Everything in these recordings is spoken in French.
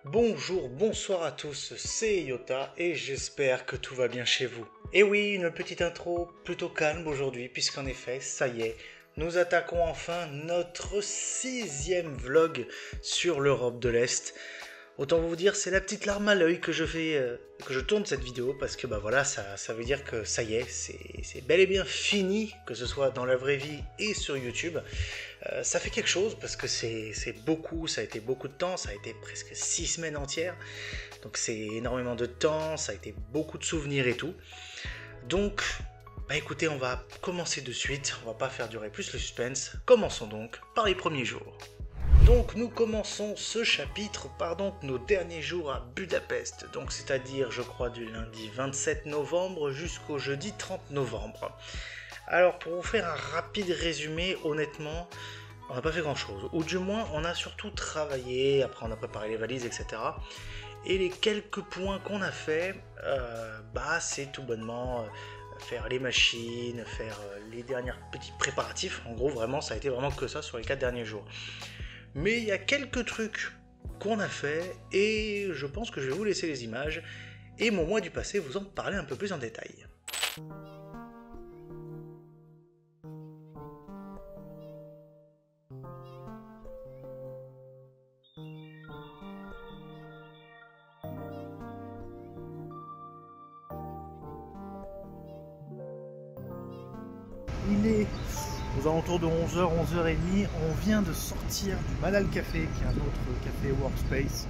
Bonjour, bonsoir à tous, c'est Yota et j'espère que tout va bien chez vous. Et oui, une petite intro plutôt calme aujourd'hui puisqu'en effet, ça y est, nous attaquons enfin notre 6e vlog sur l'Europe de l'Est. Autant vous dire, c'est la petite larme à l'œil que je tourne cette vidéo parce que bah voilà, ça veut dire que ça y est, c'est bel et bien fini, que ce soit dans la vraie vie et sur YouTube. Ça fait quelque chose parce que c'est beaucoup, ça a été beaucoup de temps, ça a été presque 6 semaines entières, donc c'est énormément de temps, ça a été beaucoup de souvenirs et tout. Donc, bah écoutez, on va commencer de suite, on va pas faire durer plus le suspense, commençons donc par les premiers jours. Donc nous commençons ce chapitre par donc nos derniers jours à Budapest, donc c'est-à-dire je crois du lundi 27 novembre jusqu'au jeudi 30 novembre. Alors pour vous faire un rapide résumé, honnêtement, on n'a pas fait grand chose, ou du moins on a surtout travaillé, après on a préparé les valises, etc. Et les quelques points qu'on a fait, c'est tout bonnement faire les machines, faire les derniers petits préparatifs, en gros vraiment ça a été vraiment que ça sur les 4 derniers jours. Mais il y a quelques trucs qu'on a fait et je pense que je vais vous laisser les images et mon moi du passé vous en parler un peu plus en détail. Il est aux alentours de 11h, 11h30, on vient de sortir du Malal Café, qui est un autre café workspace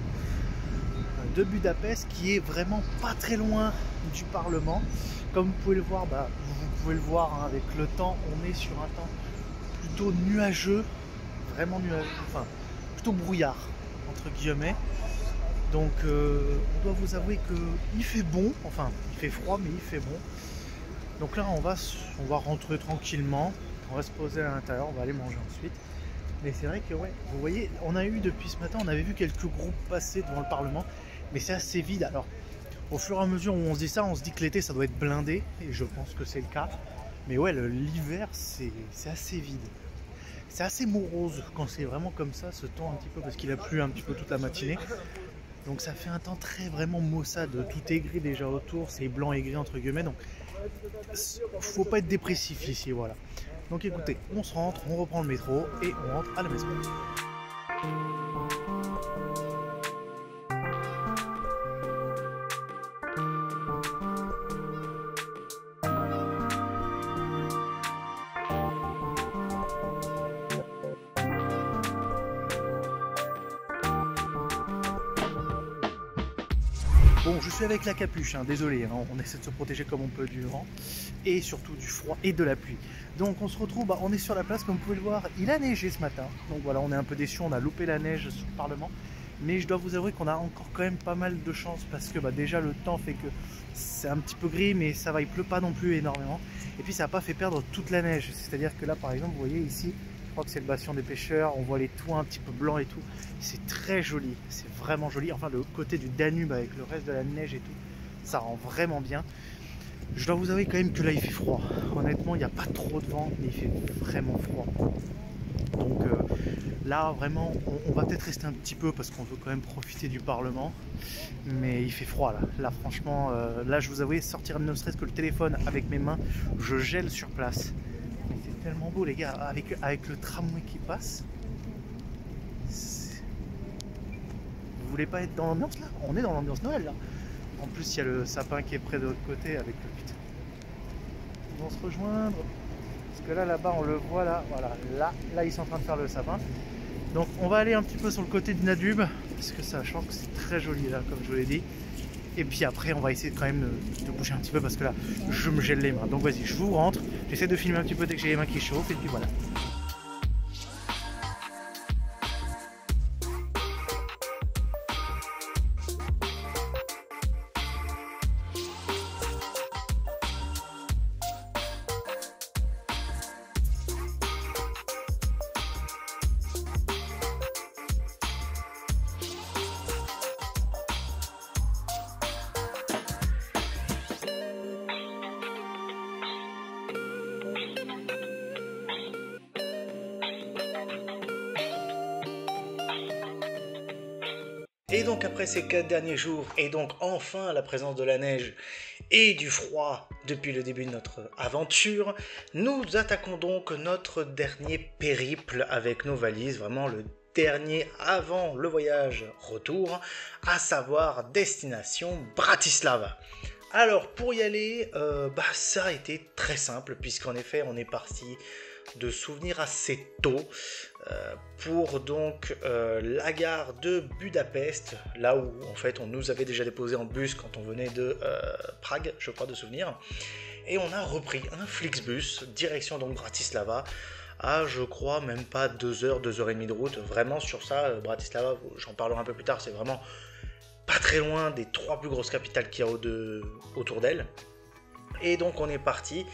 de Budapest, qui est vraiment pas très loin du Parlement. Comme vous pouvez le voir, avec le temps, on est sur un temps plutôt nuageux, vraiment nuageux, enfin plutôt brouillard, entre guillemets. Donc on doit vous avouer qu'il fait bon, enfin il fait froid mais il fait bon. Donc là on va rentrer tranquillement, on va se poser à l'intérieur, on va aller manger ensuite. Mais c'est vrai que ouais, vous voyez, on a eu depuis ce matin, on avait vu quelques groupes passer devant le Parlement, mais c'est assez vide. Alors au fur et à mesure où on se dit ça, on se dit que l'été ça doit être blindé, et je pense que c'est le cas. Mais ouais, l'hiver c'est assez vide. C'est assez morose quand c'est vraiment comme ça, ce temps un petit peu, parce qu'il a plu un petit peu toute la matinée. Donc ça fait un temps très vraiment maussade, tout est gris déjà autour, c'est blanc et gris entre guillemets, donc faut pas être dépressif ici, voilà. Donc écoutez, on se rentre, on reprend le métro et on rentre à la maison. Bon, je suis avec la capuche, hein, désolé, hein, on essaie de se protéger comme on peut du vent et surtout du froid et de la pluie. Donc on se retrouve, on est sur la place, comme vous pouvez le voir, il a neigé ce matin. Donc voilà, on est un peu déçus, on a loupé la neige sur le Parlement. Mais je dois vous avouer qu'on a encore quand même pas mal de chance parce que déjà le temps fait que c'est un petit peu gris, mais ça va, il pleut pas non plus énormément. Et puis ça n'a pas fait perdre toute la neige, c'est-à-dire que là par exemple, vous voyez ici, je crois que c'est le bastion des pêcheurs, on voit les toits un petit peu blancs et tout. C'est très joli, c'est vraiment joli. Enfin, le côté du Danube avec le reste de la neige et tout, ça rend vraiment bien. Je dois vous avouer quand même que là il fait froid. Honnêtement, il n'y a pas trop de vent, mais il fait vraiment froid. Donc là vraiment, on va peut-être rester un petit peu parce qu'on veut quand même profiter du Parlement. Mais il fait froid là. Là franchement, là je vous avoue, sortir ne serait-ce que le téléphone avec mes mains, je gèle sur place. Mais c'est tellement beau les gars, avec le tramway qui passe. Vous voulez pas être dans l'ambiance là? On est dans l'ambiance Noël là. En plus il y a le sapin qui est près de l'autre côté avec le putain. Ils vont se rejoindre. Parce que là-bas on le voit là. Voilà. Là ils sont en train de faire le sapin. Donc on va aller un petit peu sur le côté du Danube. Parce que ça, je pense que c'est très joli là, comme je vous l'ai dit. Et puis après on va essayer quand même de bouger un petit peu parce que là je me gèle les mains. Donc vas-y, je vous rentre. J'essaie de filmer un petit peu dès que j'ai les mains qui chauffent. Et puis voilà. Et donc après ces 4 derniers jours, et donc enfin la présence de la neige et du froid depuis le début de notre aventure, nous attaquons donc notre dernier périple avec nos valises, vraiment le dernier avant le voyage retour, à savoir destination Bratislava. Alors pour y aller, ça a été très simple puisqu'en effet on est parti de souvenirs assez tôt pour donc la gare de Budapest, là où en fait on nous avait déjà déposé en bus quand on venait de Prague, je crois de souvenir, et on a repris un Flixbus direction donc Bratislava à je crois même pas 2 heures, 2 heures et demie de route. Vraiment sur ça, Bratislava, j'en parlerai un peu plus tard, c'est vraiment pas très loin des 3 plus grosses capitales qu'il y a autour d'elle. Et donc on est parti.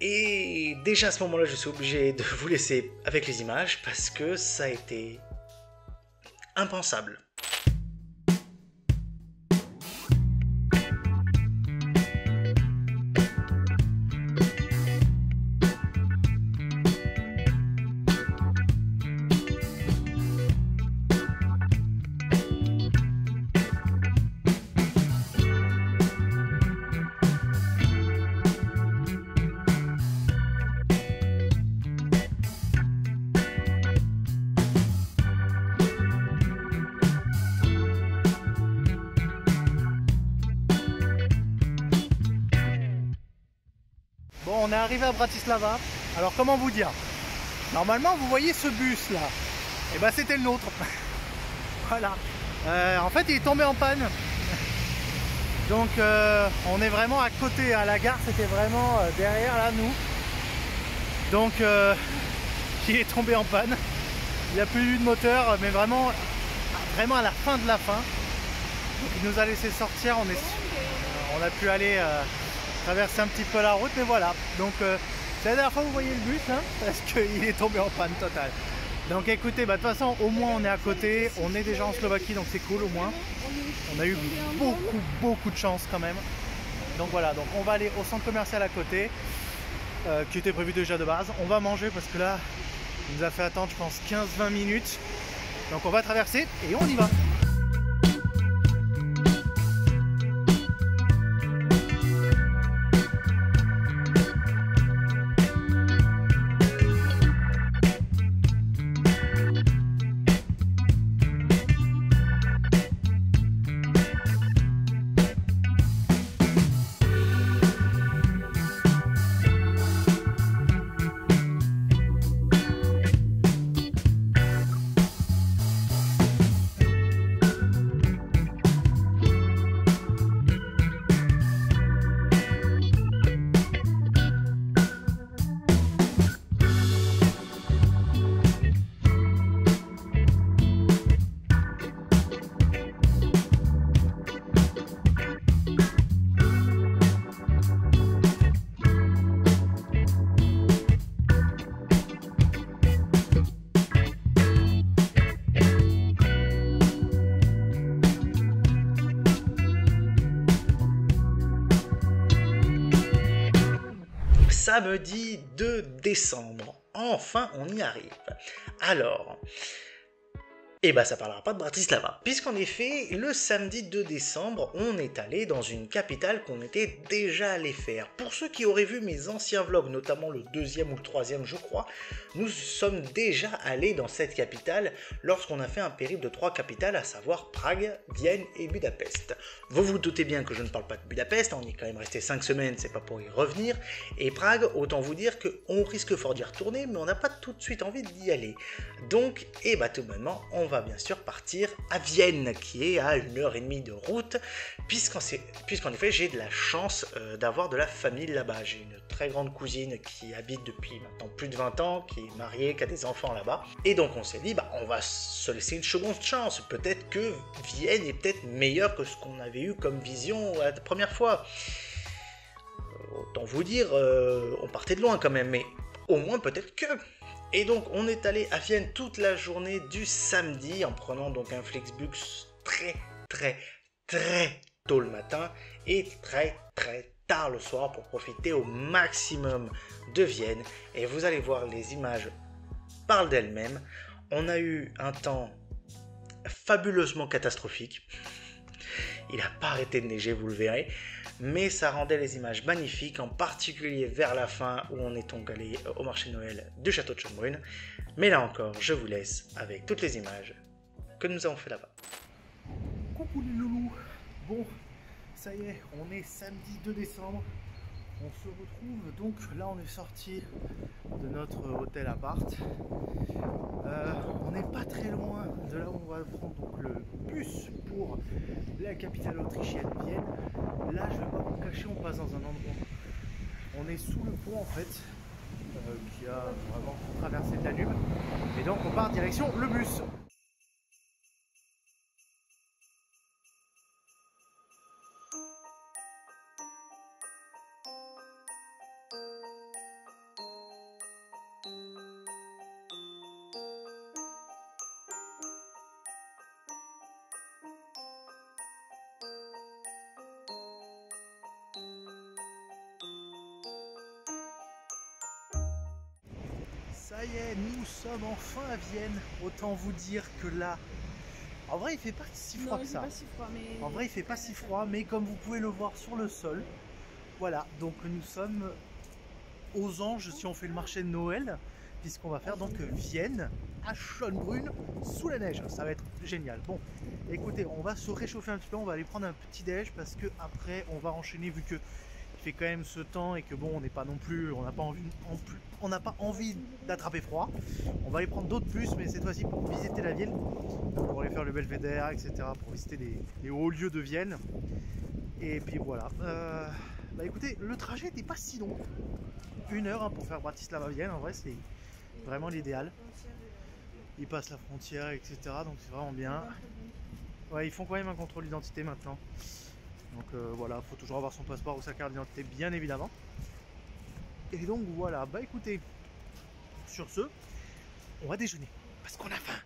Et déjà à ce moment-là, je suis obligé de vous laisser avec les images parce que ça a été impensable. Bon, on est arrivé à Bratislava. Alors comment vous dire? Normalement, vous voyez ce bus là. Et ben c'était le nôtre. Voilà. En fait, il est tombé en panne. Donc on est vraiment à côté. À la gare, c'était vraiment derrière là, nous. Donc il est tombé en panne. Il n'y a plus eu de moteur, mais vraiment à la fin de la fin. Donc il nous a laissé sortir. On a pu aller traverser un petit peu la route, mais voilà. Donc c'est la dernière fois que vous voyez le bus, hein, parce qu'il est tombé en panne totale. Donc écoutez, de toute façon, au moins on est à côté, on est déjà en Slovaquie, donc c'est cool au moins. On a eu beaucoup de chance quand même. Donc voilà, donc on va aller au centre commercial à côté, qui était prévu déjà de base. On va manger parce que là, il nous a fait attendre, je pense, 15-20 minutes. Donc on va traverser et on y va. Samedi 2 décembre. Enfin, on y arrive. Alors, ça parlera pas de Bratislava. Puisqu'en effet, le samedi 2 décembre, on est allé dans une capitale qu'on était déjà allé faire. Pour ceux qui auraient vu mes anciens vlogs, notamment le 2e ou le 3e, je crois, nous sommes déjà allés dans cette capitale lorsqu'on a fait un périple de 3 capitales, à savoir Prague, Vienne et Budapest. Vous vous doutez bien que je ne parle pas de Budapest, on y est quand même resté 5 semaines, c'est pas pour y revenir. Et Prague, autant vous dire qu'on risque fort d'y retourner, mais on n'a pas tout de suite envie d'y aller. Donc, tout bonnement, on va bien sûr partir à Vienne, qui est à 1h30 de route, puisqu'en effet j'ai de la chance d'avoir de la famille là-bas. J'ai une très grande cousine qui habite depuis maintenant plus de 20 ans, qui est mariée, qui a des enfants là-bas, et donc on s'est dit on va se laisser une seconde chance, peut-être que Vienne est peut-être meilleure que ce qu'on avait eu comme vision la première fois. Autant vous dire, on partait de loin quand même, mais au moins peut-être que... Et donc on est allé à Vienne toute la journée du samedi en prenant donc un Flixbus très tôt le matin et très tard le soir pour profiter au maximum de Vienne. Et vous allez voir, les images parlent d'elles-mêmes. On a eu un temps fabuleusement catastrophique. Il n'a pas arrêté de neiger, vous le verrez, mais ça rendait les images magnifiques, en particulier vers la fin où on est donc allé au marché de Noël du château de Schönbrunn. Mais là encore, je vous laisse avec toutes les images que nous avons fait là-bas. Coucou les loulous. Bon, ça y est, on est samedi 2 décembre. On se retrouve, donc là on est sorti de notre hôtel appart. On n'est pas très loin de là où on va prendre donc le bus pour la capitale autrichienne, Vienne. Là je vais pas vous cacher, on passe dans un endroit. On est sous le pont en fait, qui a vraiment traversé le Danube. Et donc on part direction le bus. Ça y est, nous sommes enfin à Vienne. Autant vous dire que là, en vrai il fait pas si froid que ça. En vrai il fait pas si froid, mais comme vous pouvez le voir sur le sol, voilà, donc nous sommes aux Anges si on fait le marché de Noël, puisqu'on va faire donc Vienne à Schönbrunn sous la neige. Ça va être génial. Bon, écoutez, on va se réchauffer un petit peu, on va aller prendre un petit déj parce que après on va enchaîner vu que il fait quand même ce temps et que bon, on n'est pas non plus, on n'a pas envie d'attraper froid. On va aller prendre d'autres bus, mais cette fois-ci pour visiter la ville, pour aller faire le Belvédère, etc., pour visiter les hauts lieux de Vienne. Et puis voilà. Bah écoutez, le trajet n'était pas si long. 1 heure hein, pour faire Bratislava Vienne, en vrai c'est vraiment l'idéal. Ils passent la frontière, etc. Donc c'est vraiment bien. Ouais, ils font quand même un contrôle d'identité maintenant. Donc voilà, il faut toujours avoir son passeport ou sa carte d'identité, bien évidemment. Et donc voilà, bah écoutez, sur ce, on va déjeuner parce qu'on a faim.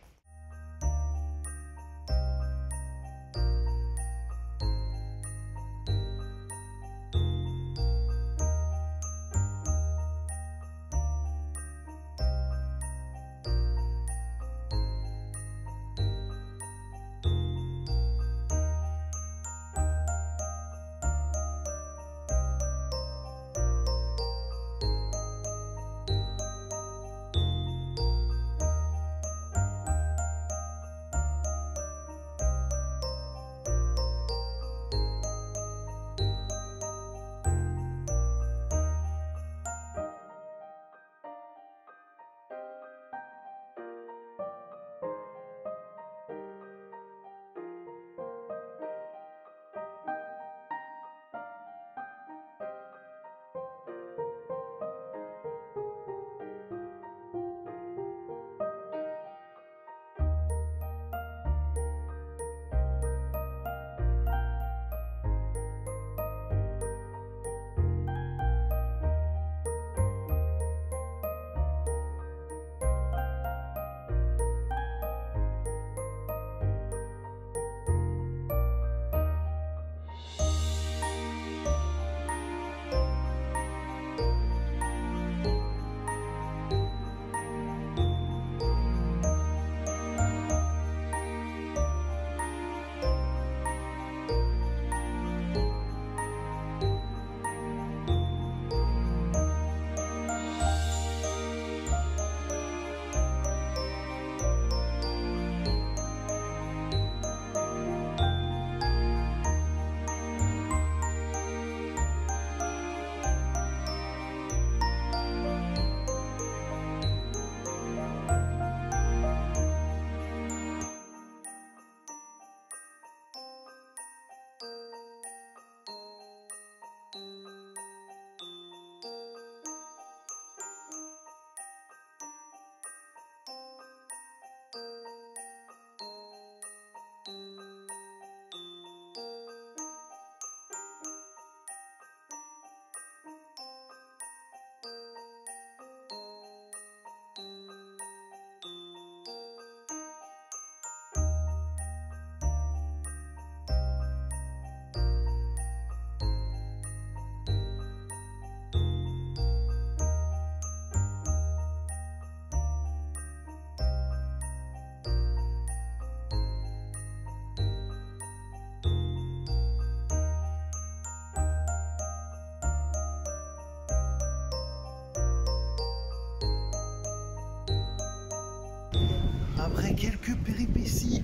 après quelques péripéties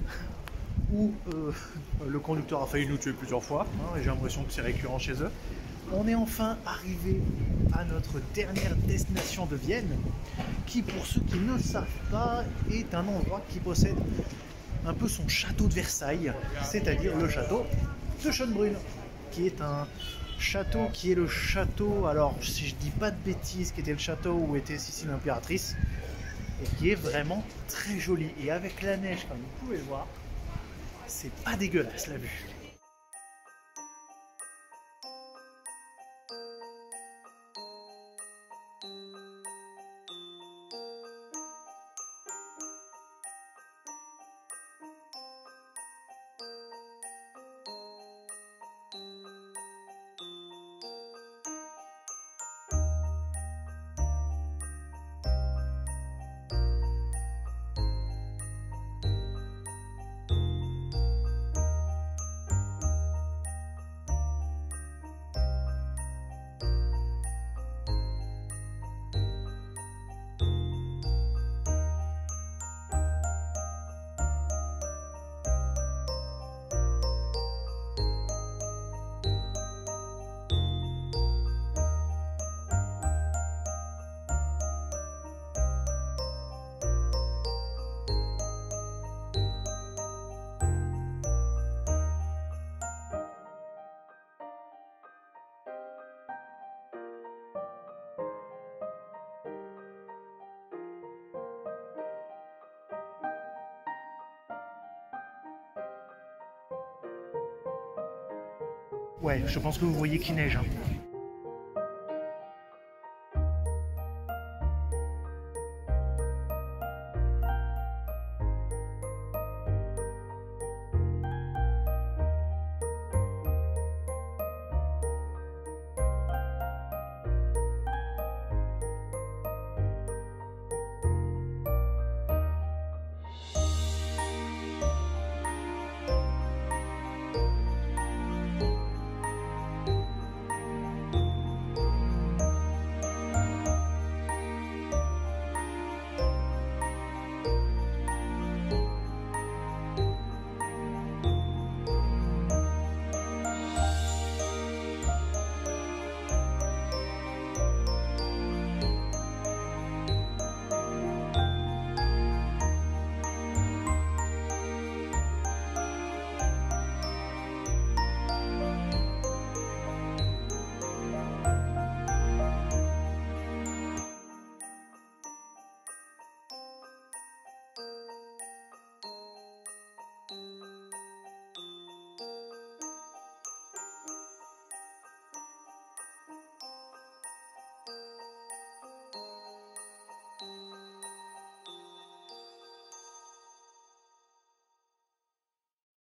où le conducteur a failli nous tuer plusieurs fois, hein, et j'ai l'impression que c'est récurrent chez eux, on est enfin arrivé à notre dernière destination de Vienne, qui, pour ceux qui ne le savent pas, est un endroit qui possède un peu son château de Versailles, c'est-à-dire le château de Schönbrunn, qui est un château qui est le château, alors si je dis pas de bêtises, qui était le château où était Sissi l'impératrice, et qui est vraiment très joli. Et avec la neige, comme vous pouvez le voir, c'est pas dégueulasse la vue. Ouais, je pense que vous voyez qu'il neige.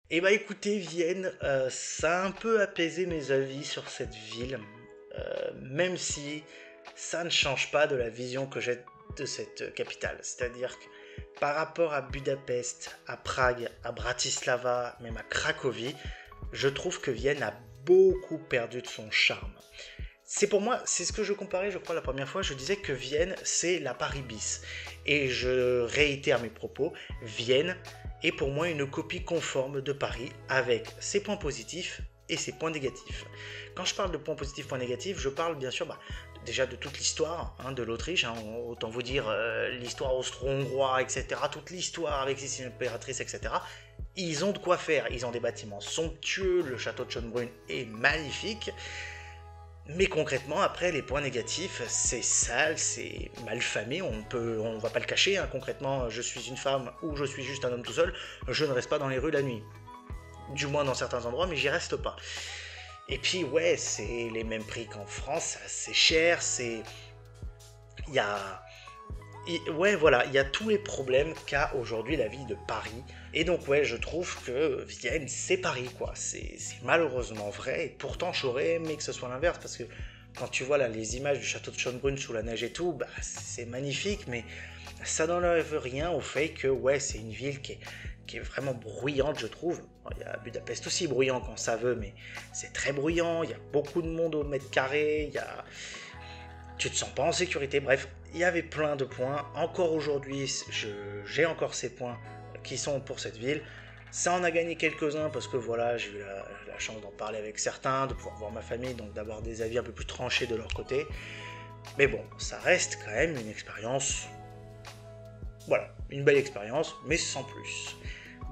Eh bah écoutez, Vienne, ça a un peu apaisé mes avis sur cette ville, même si ça ne change pas de la vision que j'ai de cette capitale. C'est-à-dire que par rapport à Budapest, à Prague, à Bratislava, même à Cracovie, je trouve que Vienne a beaucoup perdu de son charme. C'est pour moi, c'est ce que je comparais, je crois, la première fois, je disais que Vienne, c'est la Paris bis. Et je réitère mes propos, Vienne est pour moi une copie conforme de Paris, avec ses points positifs et ses points négatifs. Quand je parle de points positifs, points négatifs, je parle bien sûr déjà de toute l'histoire de l'Autriche, autant vous dire l'histoire austro-hongroise, etc., toute l'histoire avec Sissi l'impératrice, etc., ils ont de quoi faire, ils ont des bâtiments somptueux, le château de Schönbrunn est magnifique. Mais concrètement, après, les points négatifs, c'est sale, c'est malfamé, on va pas le cacher, concrètement, je suis une femme ou je suis juste un homme tout seul, je ne reste pas dans les rues la nuit. Du moins dans certains endroits, mais j'y reste pas. Et puis, ouais, c'est les mêmes prix qu'en France, c'est cher, c'est... Ouais, voilà, il y a tous les problèmes qu'a aujourd'hui la ville de Paris. Et donc, ouais, je trouve que Vienne, c'est Paris, quoi. C'est malheureusement vrai. Et pourtant, j'aurais aimé que ce soit l'inverse. Parce que quand tu vois là les images du château de Schönbrunn sous la neige et tout, c'est magnifique. Mais ça n'enlève rien au fait que, ouais, c'est une ville qui est vraiment bruyante, je trouve. Il y a Budapest aussi bruyant quand ça veut, mais c'est très bruyant. Il y a beaucoup de monde au mètre carré. Tu te sens pas en sécurité. Bref, il y avait plein de points. Encore aujourd'hui, j'ai encore ces points qui sont pour cette ville. Ça en a gagné quelques-uns parce que voilà, j'ai eu la chance d'en parler avec certains, de pouvoir voir ma famille, donc d'avoir des avis un peu plus tranchés de leur côté. Mais bon, ça reste quand même une expérience. Voilà, une belle expérience, mais sans plus.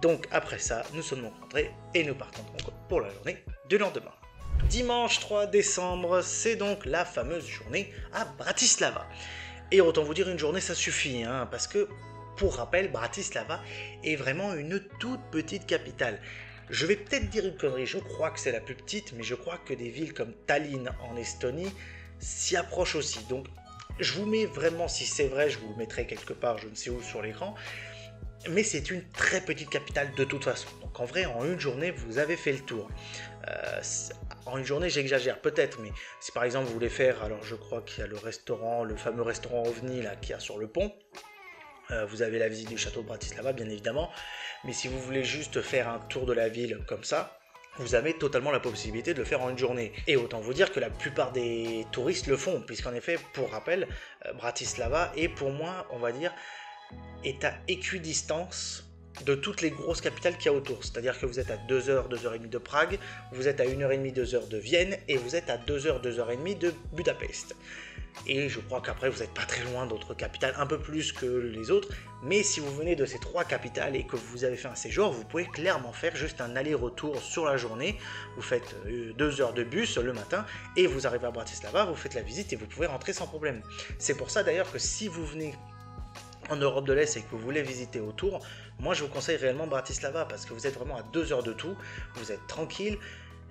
Donc après ça, nous sommes rentrés et nous partons donc pour la journée du lendemain. Dimanche 3 décembre, c'est donc la fameuse journée à Bratislava. Et autant vous dire, une journée ça suffit, hein, parce que, pour rappel, Bratislava est vraiment une toute petite capitale. Je vais peut-être dire une connerie, je crois que c'est la plus petite, mais je crois que des villes comme Tallinn en Estonie s'y approchent aussi. Donc je vous mets vraiment, si c'est vrai, je vous le mettrai quelque part, je ne sais où sur l'écran, mais c'est une très petite capitale de toute façon. Donc en vrai, en une journée, vous avez fait le tour. En une journée, j'exagère peut-être, mais si par exemple vous voulez faire, alors je crois qu'il y a le restaurant, le fameux restaurant OVNI là, qu'il y a sur le pont, vous avez la visite du château de Bratislava bien évidemment, mais si vous voulez juste faire un tour de la ville comme ça, vous avez totalement la possibilité de le faire en une journée. Et autant vous dire que la plupart des touristes le font, puisqu'en effet, pour rappel, Bratislava est pour moi, on va dire, est à équidistance de toutes les grosses capitales qu'il y a autour. C'est-à-dire que vous êtes à 2h, 2h30 de Prague, vous êtes à 1h30, 2h de Vienne, et vous êtes à 2h, 2h30 de Budapest. Et je crois qu'après vous n'êtes pas très loin d'autres capitales, un peu plus que les autres, mais si vous venez de ces trois capitales et que vous avez fait un séjour, vous pouvez clairement faire juste un aller-retour sur la journée. Vous faites 2 heures de bus le matin et vous arrivez à Bratislava, vous faites la visite et vous pouvez rentrer sans problème. C'est pour ça d'ailleurs que si vous venez en Europe de l'Est et que vous voulez visiter autour, moi je vous conseille réellement Bratislava parce que vous êtes vraiment à 2 heures de tout, vous êtes tranquille.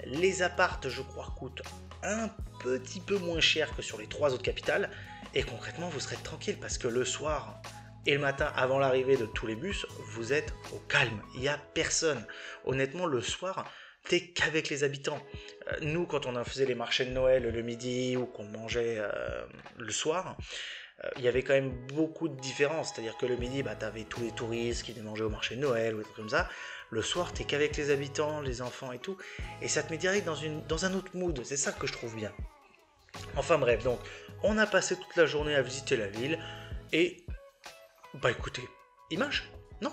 Les appartes, je crois, coûtent un petit peu moins cher que sur les 3 autres capitales et concrètement vous serez tranquille parce que le soir et le matin avant l'arrivée de tous les bus, vous êtes au calme, il n'y a personne. Honnêtement, le soir, t'es qu'avec les habitants. Nous, quand on faisait les marchés de Noël le midi ou qu'on mangeait le soir, il y avait quand même beaucoup de différences, c'est-à-dire que le midi, t'avais tous les touristes qui venaient manger au marché de Noël ou des trucs comme ça. Le soir, t'es qu'avec les habitants, les enfants et tout, et ça te met direct dans un autre mood, c'est ça que je trouve bien. Enfin bref, donc, on a passé toute la journée à visiter la ville, et, écoutez, image, non ?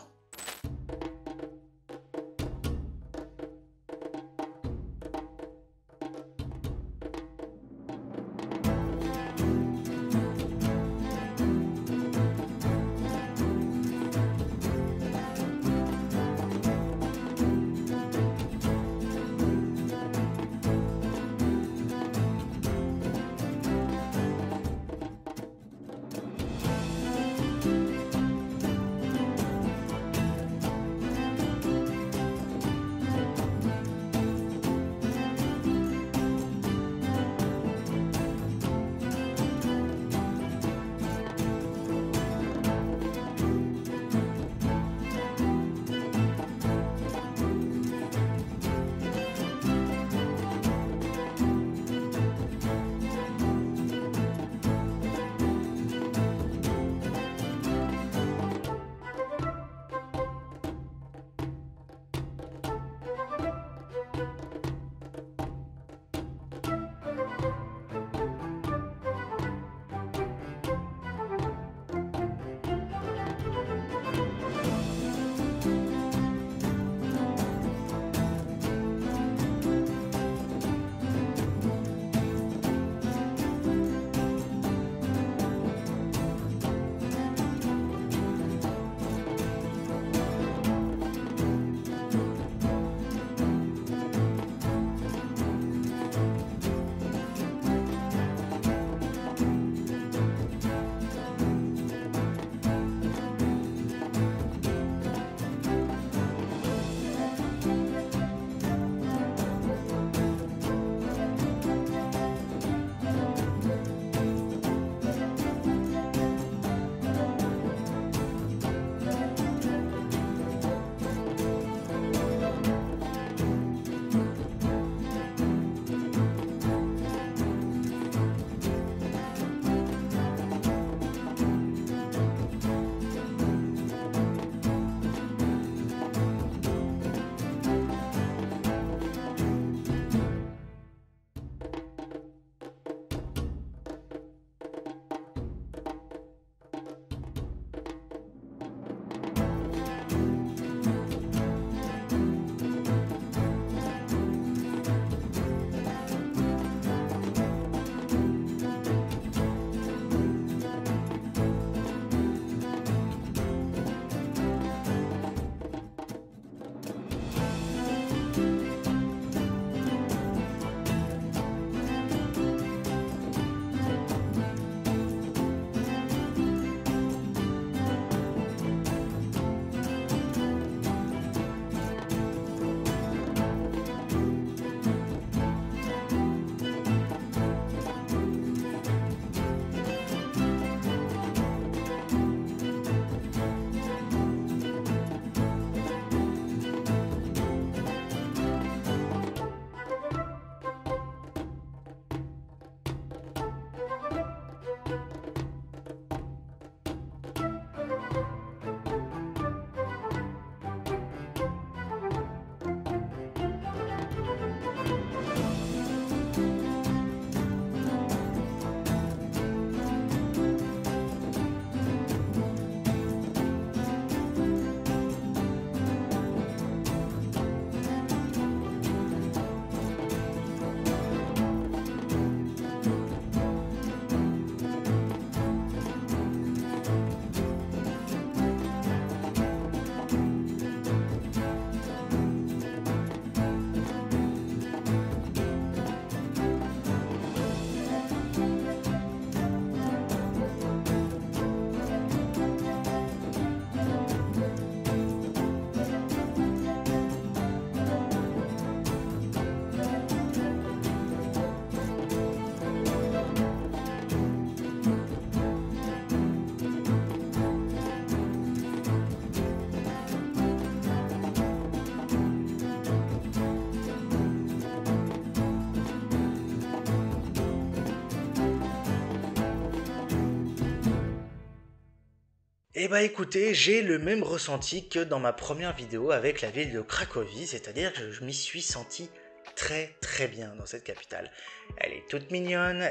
Eh bah écoutez, j'ai le même ressenti que dans ma première vidéo avec la ville de Cracovie, c'est-à-dire que je m'y suis senti très bien dans cette capitale. Elle est toute mignonne,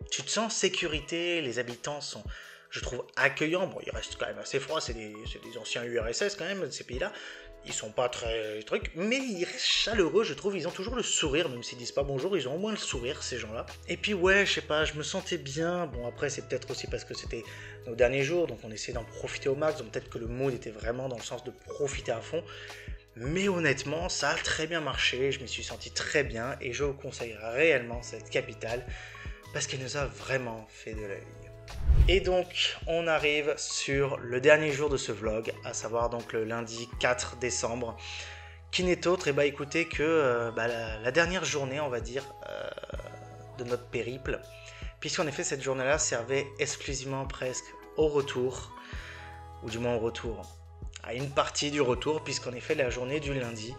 tu te sens en sécurité, les habitants sont, je trouve, accueillants. Bon, il reste quand même assez froid, c'est des anciens URSS quand même, ces pays-là. Ils sont pas très trucs, mais ils restent chaleureux, je trouve. Ils ont toujours le sourire, même s'ils disent pas bonjour, ils ont au moins le sourire, ces gens-là. Et puis ouais, je sais pas, je me sentais bien. Bon, après, c'est peut-être aussi parce que c'était nos derniers jours, donc on essaie d'en profiter au max. Donc peut-être que le mood était vraiment dans le sens de profiter à fond. Mais honnêtement, ça a très bien marché, je m'y suis senti très bien et je vous conseille réellement cette capitale parce qu'elle nous a vraiment fait de l'œil. Et donc, on arrive sur le dernier jour de ce vlog, à savoir donc le lundi 4 décembre, qui n'est autre, et bah écoutez, que la dernière journée, on va dire, de notre périple, puisqu'en effet, cette journée-là servait exclusivement presque au retour, ou du moins au retour, à une partie du retour, puisqu'en effet, la journée du lundi,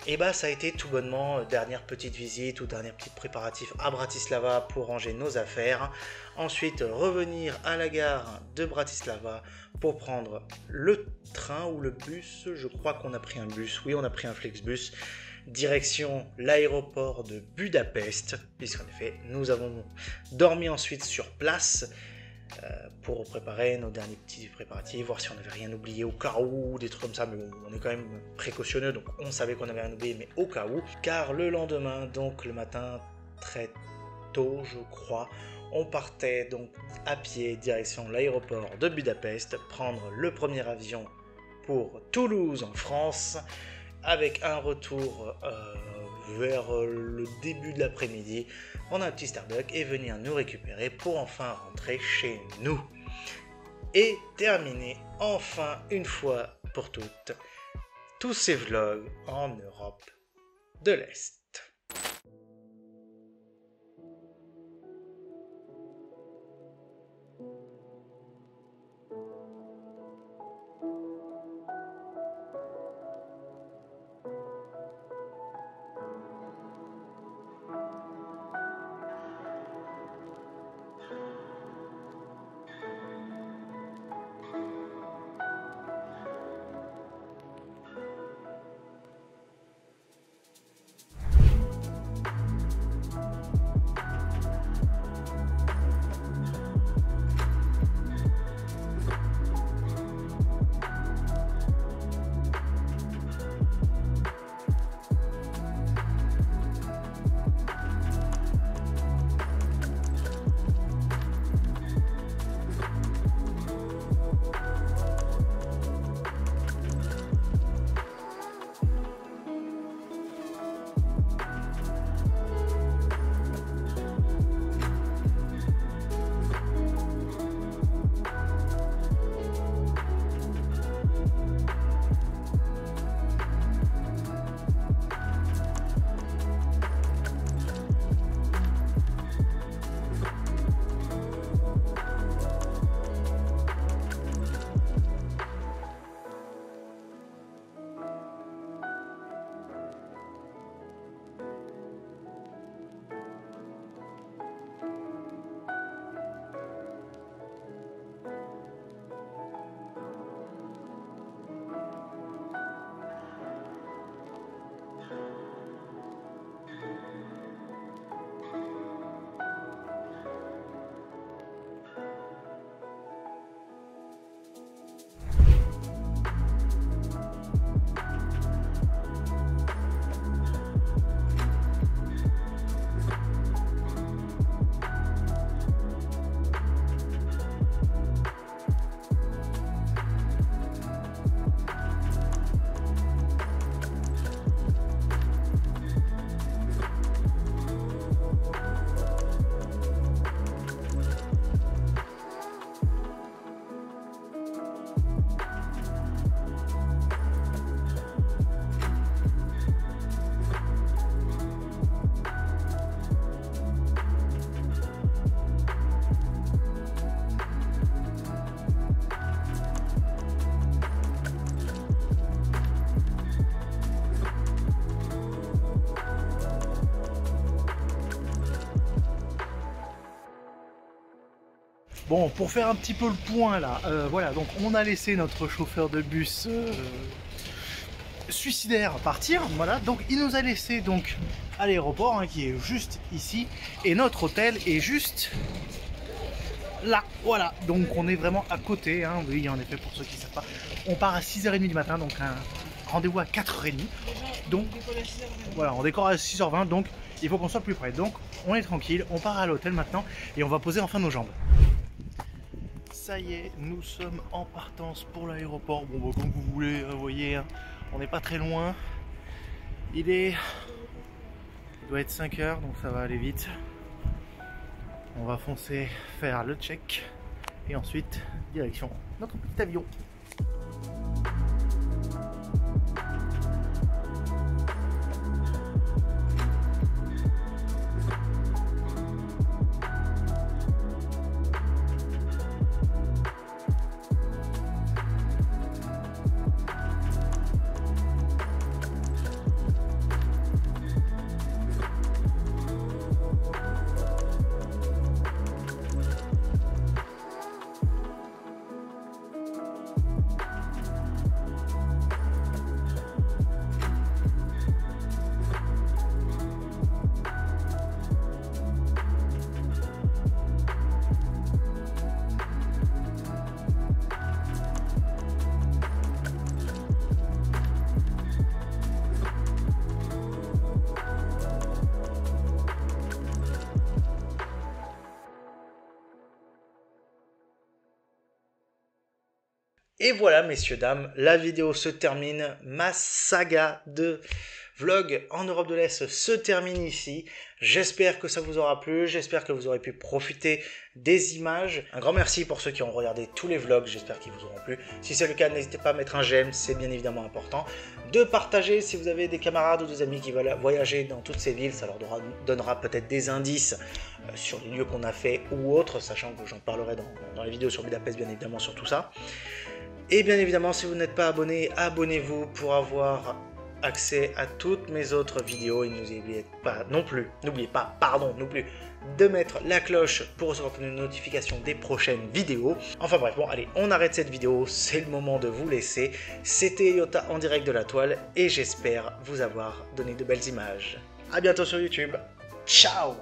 et bah ça a été tout bonnement dernière petite visite ou dernier petit préparatif à Bratislava pour ranger nos affaires. Ensuite, revenir à la gare de Bratislava pour prendre le train ou le bus. Je crois qu'on a pris un bus, oui, on a pris un Flixbus. Direction l'aéroport de Budapest, puisqu'en effet, nous avons dormi ensuite sur place. Pour préparer nos derniers petits préparatifs, voir si on n'avait rien oublié au cas où, des trucs comme ça, mais bon, on est quand même précautionneux, donc on savait qu'on avait rien oublié, mais au cas où, car le lendemain, donc le matin, très tôt, je crois, on partait donc à pied direction l'aéroport de Budapest, prendre le premier avion pour Toulouse en France, avec un retour vers le début de l'après-midi, prendre un petit Starbucks et venir nous récupérer pour enfin rentrer chez nous. Et terminer enfin une fois pour toutes tous ces vlogs en Europe de l'Est. Bon, pour faire un petit peu le point là, voilà, donc on a laissé notre chauffeur de bus suicidaire partir, voilà, donc il nous a laissé donc à l'aéroport, hein, qui est juste ici, et notre hôtel est juste là, voilà, donc on est vraiment à côté, hein, oui, en effet, pour ceux qui ne savent pas, on part à 6h30 du matin, donc un rendez-vous à 4h30, donc voilà, on décore à 6h20, donc il faut qu'on soit plus près, donc on est tranquille, on part à l'hôtel maintenant, et on va poser enfin nos jambes. Ça y est, nous sommes en partance pour l'aéroport. Bon, bah, comme vous voulez, vous voyez, hein, on n'est pas très loin. Il doit être 5 h, donc ça va aller vite. On va foncer faire le check et ensuite direction notre petit avion. Et voilà, messieurs, dames, la vidéo se termine. Ma saga de vlog en Europe de l'Est se termine ici. J'espère que ça vous aura plu, j'espère que vous aurez pu profiter des images. Un grand merci pour ceux qui ont regardé tous les vlogs, j'espère qu'ils vous auront plu. Si c'est le cas, n'hésitez pas à mettre un j'aime, c'est bien évidemment important. De partager si vous avez des camarades ou des amis qui veulent voyager dans toutes ces villes, ça leur donnera peut-être des indices sur les lieux qu'on a fait ou autres, sachant que j'en parlerai dans les vidéos sur Budapest, bien évidemment, sur tout ça. Et bien évidemment, si vous n'êtes pas abonné, abonnez-vous pour avoir accès à toutes mes autres vidéos. Et n'oubliez pas non plus de mettre la cloche pour recevoir une notification des prochaines vidéos. Enfin bref, bon allez, on arrête cette vidéo, c'est le moment de vous laisser. C'était Yota en direct de la toile et j'espère vous avoir donné de belles images. A bientôt sur YouTube. Ciao!